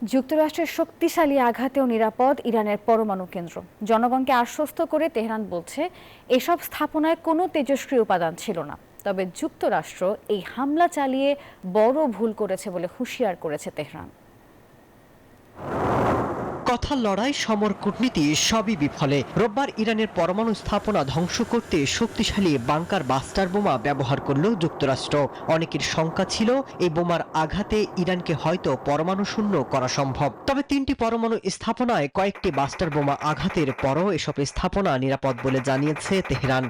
যুক্তরাষ্ট্রের শক্তিশালী আঘাতেও নিরাপদ ইরানের পরমাণু কেন্দ্র। জনগণকে আশ্বস্ত করে তেহরান বলছে, এসব স্থাপনায় কোনো তেজস্ক্রিয় উপাদান ছিল না। তবে যুক্তরাষ্ট্র এই হামলা চালিয়ে বড় ভুল করেছে বলে হুঁশিয়ার করেছে তেহরান। কথার লড়াই, সমর, কূটনীতি সবই বিফলে। রোববার ইরানের পরমাণু স্থাপনা ধ্বংস করতে শক্তিশালী বাংকার বাস্টার বোমা ব্যবহার করল যুক্তরাষ্ট্র। অনেকের শঙ্কা ছিল এই বোমার আঘাতে ইরানকে হয়তো পরমাণু শূন্য করা সম্ভব। তবে ৩টি পরমাণু স্থাপনায় কয়েকটি বাস্টার বোমা আঘাতের পরও এসব স্থাপনা নিরাপদ বলে জানিয়েছে তেহরান।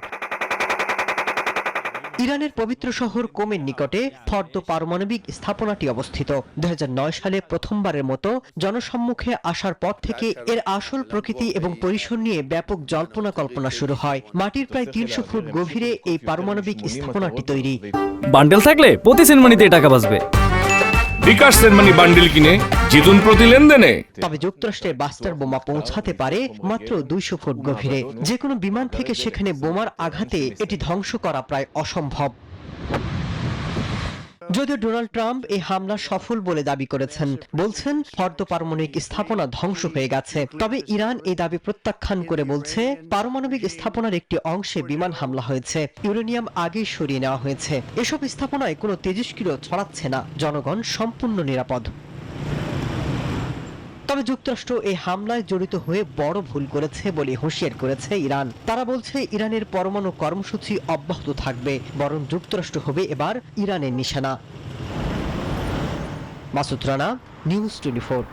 ইরানের পবিত্র শহর কোমের নিকটে ফর্দ পারমাণবিক স্থাপনাটি অবস্থিত। ২০০৯ সালে প্রথমবারের মতো জনসম্মুখে আসার পর থেকে এর আসল প্রকৃতি এবং পরিসর নিয়ে ব্যাপক জল্পনা কল্পনা শুরু হয়। মাটির প্রায় ৩০০ ফুট গভীরে এই পারমাণবিক স্থাপনাটি তৈরি। বান্ডেল থাকলে প্রতি সেনমানিতে টাকা বাঁচবে। বিকাশ সেনমানি বান্ডেল কিনে জিতুন প্রতি লেনদেনে। তবে যুক্তরাষ্ট্রের বাস্টার বোমা পৌঁছাতে পারে মাত্র ২০০ ফুট গভীরে। যে কোনো বিমান থেকে সেখানে বোমার আঘাতে এটি ধ্বংস করা প্রায় অসম্ভব। যদিও ডোনাল্ড ট্রাম্প এই হামলা সফল বলে দাবি করেছেন, বলছেন ফর্দ পারমাণবিক স্থাপনা ধ্বংস হয়ে গেছে। তবে ইরান এই দাবি প্রত্যাখ্যান করে বলছে, পারমাণবিক স্থাপনার একটি অংশে বিমান হামলা হয়েছে, ইউরেনিয়াম আগেই সরিয়ে নেওয়া হয়েছে। এসব স্থাপনায় কোনো তেজস্ক্রিয় ছড়াচ্ছে না, জনগণ সম্পূর্ণ নিরাপদ। তবে যুক্তরাষ্ট্র এই হামলায় জড়িত হয়ে বড় ভুল করেছে বলে হুঁশিয়ার করেছে ইরান। তারা বলছে, ইরানের পরমাণু কর্মসূচি অব্যাহত থাকবে, বরং যুক্তরাষ্ট্র হবে এবার ইরানের নিশানা। মাসুদ রানা, নিউজ 24।